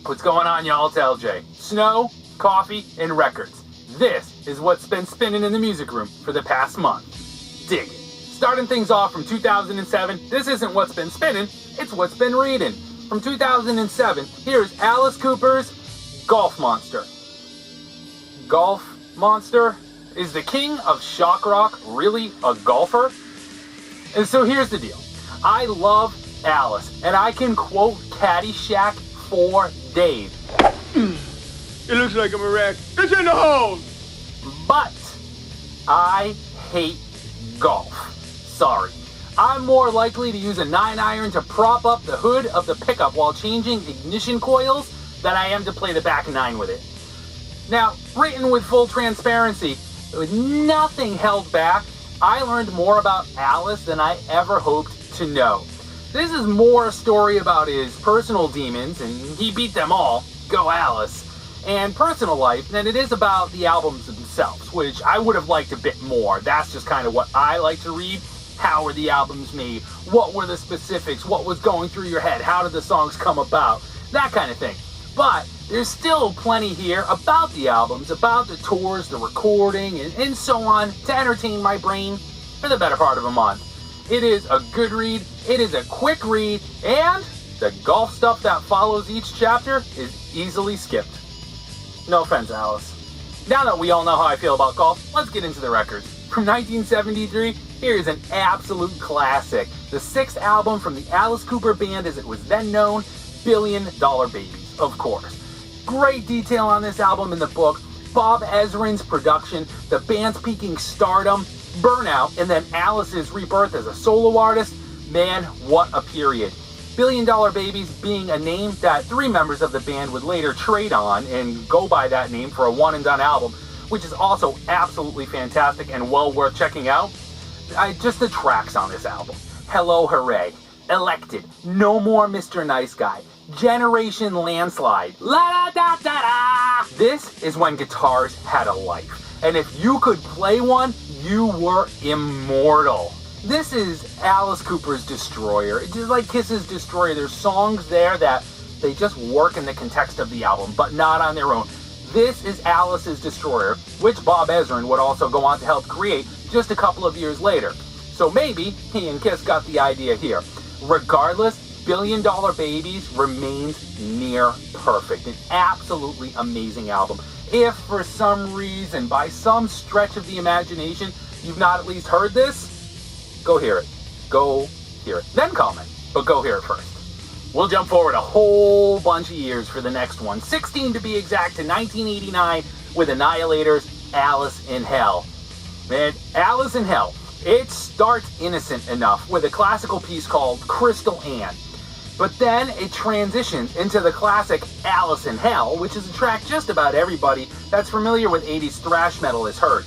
What's going on, y'all? It's LJ. Snow, coffee, and records. This is what's been spinning in the music room for the past month. Dig it. Starting things off from 2007, this isn't what's been spinning, it's what's been reading. From 2007, here's Alice Cooper's Golf Monster. Golf Monster? Is the king of shock rock really a golfer? And so here's the deal. I love Alice, and I can quote Caddyshack for days. It looks like I'm a wreck. It's in the hole! But I hate golf. Sorry. I'm more likely to use a 9-iron to prop up the hood of the pickup while changing ignition coils than I am to play the back nine with it. Now, written with full transparency, with nothing held back, I learned more about Alice than I ever hoped to know. This is more a story about his personal demons, and he beat them all, go Alice, and personal life than it is about the albums themselves, which I would have liked a bit more. That's just kind of what I like to read. How were the albums made? What were the specifics? What was going through your head? How did the songs come about? That kind of thing. But there's still plenty here about the albums, about the tours, the recording, and so on to entertain my brain for the better part of a month. It is a good read, it is a quick read, and the golf stuff that follows each chapter is easily skipped. No offense, Alice. Now that we all know how I feel about golf, let's get into the records. From 1973, here's an absolute classic. The sixth album from the Alice Cooper Band as it was then known, Billion Dollar Babies, of course. Great detail on this album in the book, Bob Ezrin's production, the band's peaking stardom, burnout, and then Alice's rebirth as a solo artist. Man, what a period. Billion Dollar Babies being a name that three members of the band would later trade on and go by that name for a one-and-done album, which is also absolutely fantastic and well worth checking out. Just the tracks on this album. Hello Hooray, Elected, No More Mr. Nice Guy, Generation Landslide, La Da Da Da Da. This is when guitars had a life, and if you could play one, you were immortal. This is Alice Cooper's Destroyer. It's just like Kiss's Destroyer. There's songs there that they just work in the context of the album, but not on their own. This is Alice's Destroyer, which Bob Ezrin would also go on to help create just a couple of years later. So maybe he and Kiss got the idea here. Regardless, Billion Dollar Babies remains near perfect. An absolutely amazing album. If for some reason, by some stretch of the imagination, you've not at least heard this, go hear it. Go hear it. Then comment, but go hear it first. We'll jump forward a whole bunch of years for the next one. 16 to be exact, to 1989 with Annihilator's Alice in Hell. Man, Alice in Hell. It starts innocent enough with a classical piece called Crystal Ann. But then it transitions into the classic Alice in Hell, which is a track just about everybody that's familiar with 80s thrash metal has heard.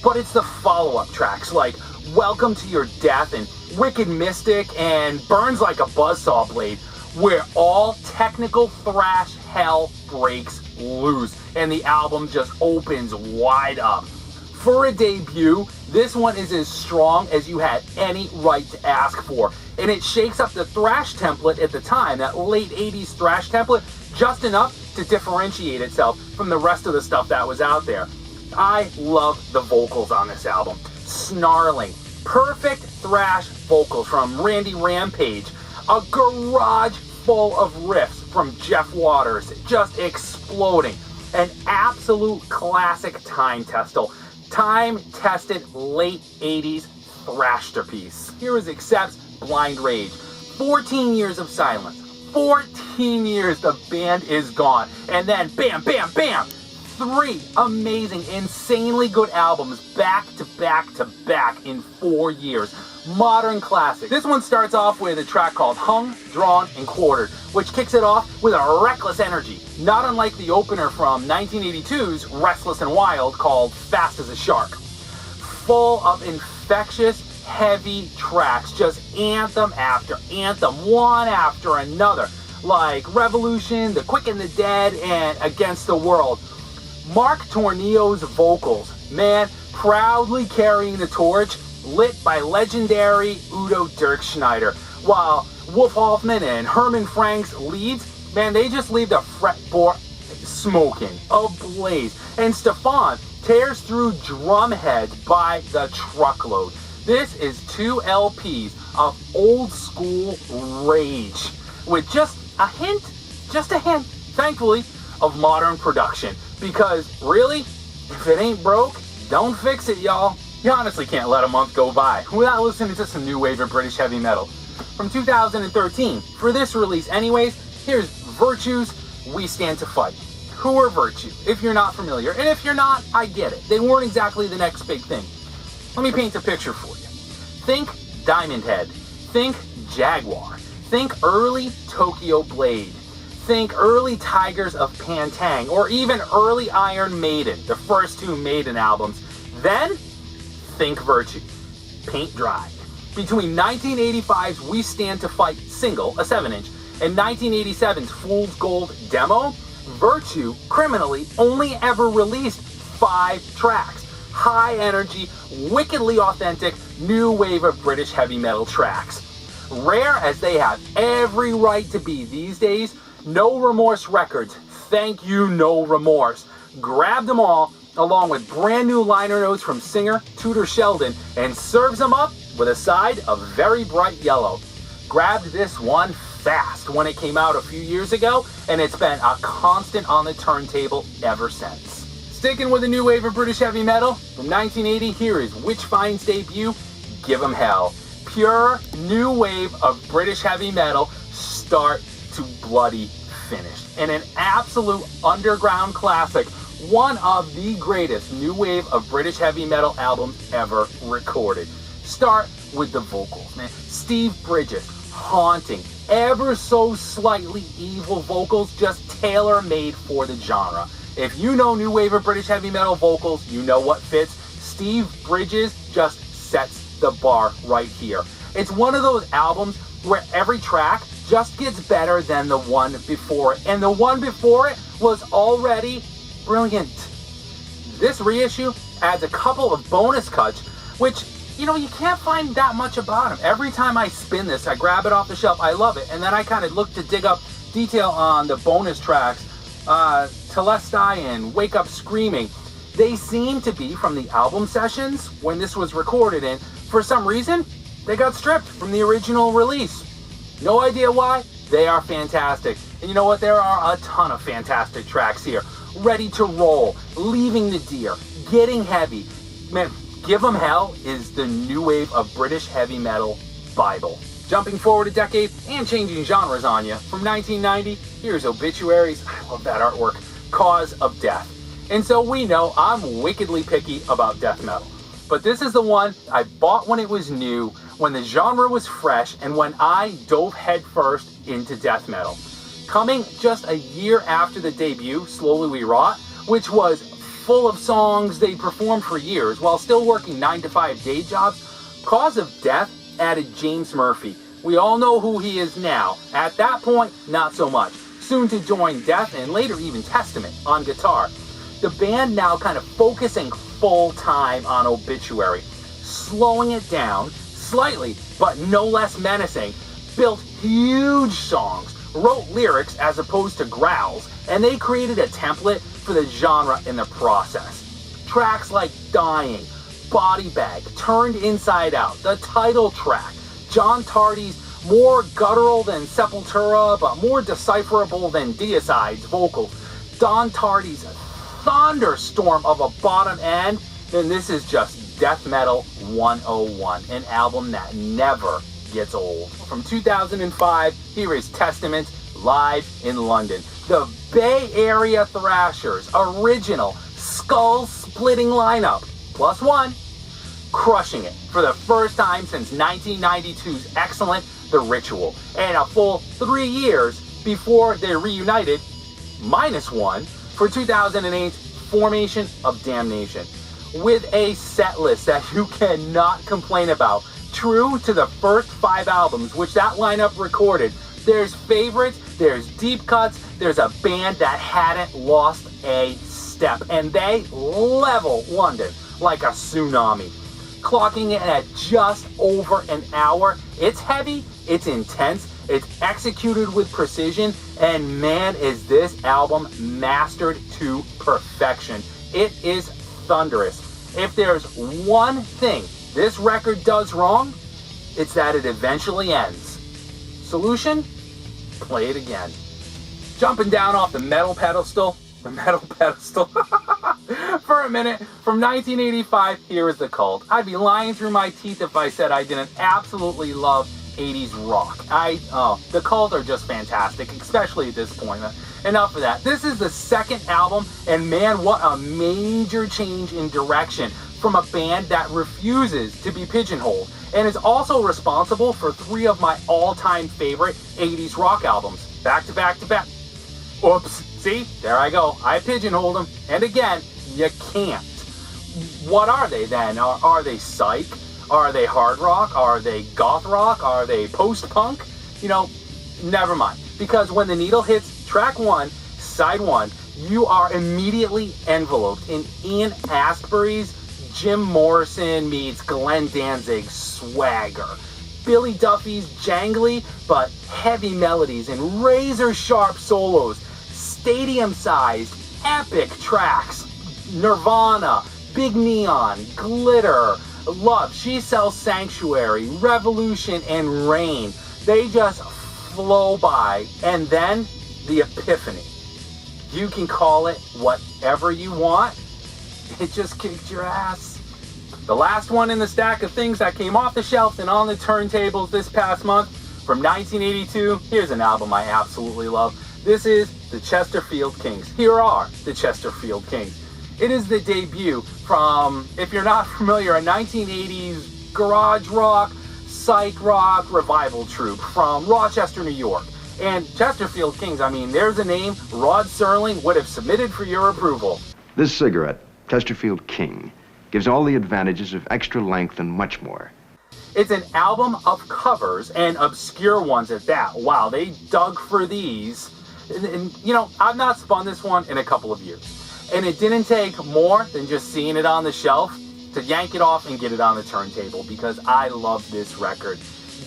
But it's the follow-up tracks like Welcome to Your Death and Wicked Mystic and Burns Like a Buzzsaw Blade, where all technical thrash hell breaks loose and the album just opens wide up. For a debut, this one is as strong as you had any right to ask for, and it shakes up the thrash template at the time, that late 80s thrash template, just enough to differentiate itself from the rest of the stuff that was out there. I love the vocals on this album. Snarling, perfect thrash vocals from Randy Rampage, a garage full of riffs from Jeff Waters, just exploding. An absolute classic time-tested late 80s thrashterpiece. Here is Accept's Blind Rage. 14 years of silence. 14 years the band is gone. And then bam, bam, bam! 3 amazing, insanely good albums back to back to back in 4 years. Modern classic. This one starts off with a track called Hung, Drawn, and Quartered, which kicks it off with a reckless energy, not unlike the opener from 1982's Restless and Wild called Fast as a Shark. Full of infectious, heavy tracks, just anthem after anthem, one after another, like Revolution, The Quick and the Dead, and Against the World. Mark Tornillo's vocals, man, proudly carrying the torch, lit by legendary Udo Dirkschneider, while Wolf Hoffman and Herman Frank's leads Man, they just leave the fretboard smoking, ablaze. And Stefan tears through drum heads by the truckload. This is 2 LPs of old school rage with just a hint, thankfully, of modern production. Because really, if it ain't broke, don't fix it, y'all. You honestly can't let a month go by without listening to some new wave of British heavy metal. From 2013, for this release anyways, here's Virtue's We Stand to Fight. Who are Virtue, if you're not familiar? And if you're not, I get it. They weren't exactly the next big thing. Let me paint a picture for you. Think Diamond Head. Think Jaguar. Think early Tokyo Blade. Think early Tigers of Pantang, or even early Iron Maiden, the first 2 Maiden albums. Then, think Virtue. Paint dry. Between 1985's We Stand to Fight single, a 7-inch, and 1987's Fool's Gold demo, Virtue, criminally, only ever released 5 tracks. High energy, wickedly authentic, new wave of British heavy metal tracks. Rare as they have every right to be these days, No Remorse Records, thank you No Remorse, grabbed them all along with brand new liner notes from singer Tudor Sheldon and serves them up with a side of very bright yellow. Grabbed this one fast when it came out a few years ago, and it's been a constant on the turntable ever since. Sticking with the new wave of British heavy metal, from 1980, here is Witchfyne's debut, Give 'Em Hell. Pure new wave of British heavy metal, start to bloody finish. And an absolute underground classic, one of the greatest new wave of British heavy metal albums ever recorded. Start with the vocals, man. Steve Bridges, haunting, ever so slightly evil vocals, just tailor-made for the genre. If you know new wave of British heavy metal vocals, you know what fits. Steve Bridges just sets the bar right here. It's one of those albums where every track just gets better than the one before it, and the one before it was already brilliant. This reissue adds a couple of bonus cuts, which, you know, you can't find that much about them. Every time I spin this, I grab it off the shelf, I love it, and then I kind of look to dig up detail on the bonus tracks, Telestai and Wake Up Screaming. They seem to be from the album sessions when this was recorded, and for some reason, they got stripped from the original release. No idea why, they are fantastic. And you know what, there are a ton of fantastic tracks here. Ready to Roll, Leaving the Deer, Getting Heavy. Man, Give 'Em Hell is the new wave of British heavy metal Bible. Jumping forward a decade and changing genres on you. From 1990, here's Obituaries, I love that artwork, Cause of Death. And so we know I'm wickedly picky about death metal. But this is the one I bought when it was new, when the genre was fresh, and when I dove headfirst into death metal. Coming just a year after the debut, Slowly We Rot, which was full of songs they performed for years while still working 9-to-5 day jobs, Cause of Death added James Murphy. We all know who he is now. At that point, not so much. Soon to join Death and later even Testament on guitar. The band now kind of focusing full time on Obituary, slowing it down slightly, but no less menacing, built huge songs, wrote lyrics as opposed to growls, and they created a template for the genre in the process. Tracks like Dying, Body Bag, Turned Inside Out, the title track, John Tardy's more guttural than Sepultura, but more decipherable than Deicide's vocals, Don Tardy's thunderstorm of a bottom end, and this is just Death Metal 101, an album that never gets old. From 2005, here is Testament, live in London. The Bay Area Thrashers' original skull-splitting lineup, plus one, crushing it for the first time since 1992's excellent The Ritual, and a full 3 years before they reunited, minus one, for 2008's Formation of Damnation, with a set list that you cannot complain about. True to the first 5 albums which that lineup recorded, there's favorites, there's deep cuts, there's a band that hadn't lost a step, and they level London like a tsunami. Clocking it at just over an hour. It's heavy, it's intense, It's executed with precision, and man, is this album mastered to perfection. It is thunderous. If there's one thing this record does wrong, it's that it eventually ends. Solution? Play it again. Jumping down off the metal pedestal for a minute, from 1985, here is The Cult. I'd be lying through my teeth if I said I didn't absolutely love 80s rock. The Cult are just fantastic, especially at this point. Enough of that. This is the second album, and man, what a major change in direction from a band that refuses to be pigeonholed, and is also responsible for 3 of my all-time favorite 80s rock albums, back to back to back. Oops, see, there I go. I pigeonholed them, and again, you can't. What are they then? Are they psych? Are they hard rock? Are they goth rock? Are they post-punk? You know, never mind. Because when the needle hits track 1, side 1, you are immediately enveloped in Ian Astbury's Jim Morrison meets Glenn Danzig swagger. Billy Duffy's jangly but heavy melodies and razor-sharp solos. Stadium-sized, epic tracks. Nirvana, Big Neon, Glitter, Love, She Sells Sanctuary, Revolution, and Rain. They just flow by. And then, the epiphany. You can call it whatever you want. It just kicked your ass. The last one in the stack of things that came off the shelves and on the turntables this past month, from 1982, here's an album I absolutely love. This is the Chesterfield Kings. Here are the Chesterfield Kings. It is the debut from, if you're not familiar, a 1980s garage rock, psych rock revival troupe from Rochester, New York. And Chesterfield Kings, I mean, there's a name Rod Serling would have submitted for your approval. This cigarette, Chesterfield King, gives all the advantages of extra length and much more. It's an album of covers, and obscure ones at that. Wow, they dug for these. And you know, I've not spun this one in a couple of years. And it didn't take more than just seeing it on the shelf to yank it off and get it on the turntable, because I love this record.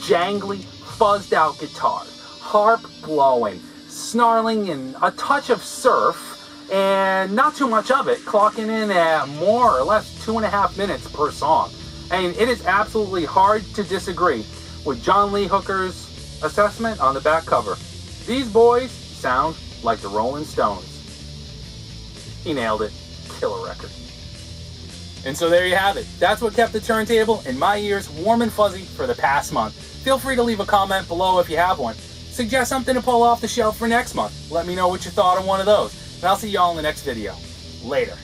Jangly, fuzzed out guitars, harp blowing, snarling, and a touch of surf, and not too much of it, clocking in at more or less 2.5 minutes per song. And it is absolutely hard to disagree with John Lee Hooker's assessment on the back cover. These boys sound like the Rolling Stones. He nailed it. Killer record. And so there you have it. That's what kept the turntable in my ears warm and fuzzy for the past month. Feel free to leave a comment below if you have one. Suggest something to pull off the shelf for next month. Let me know what you thought on one of those. And I'll see y'all in the next video. Later.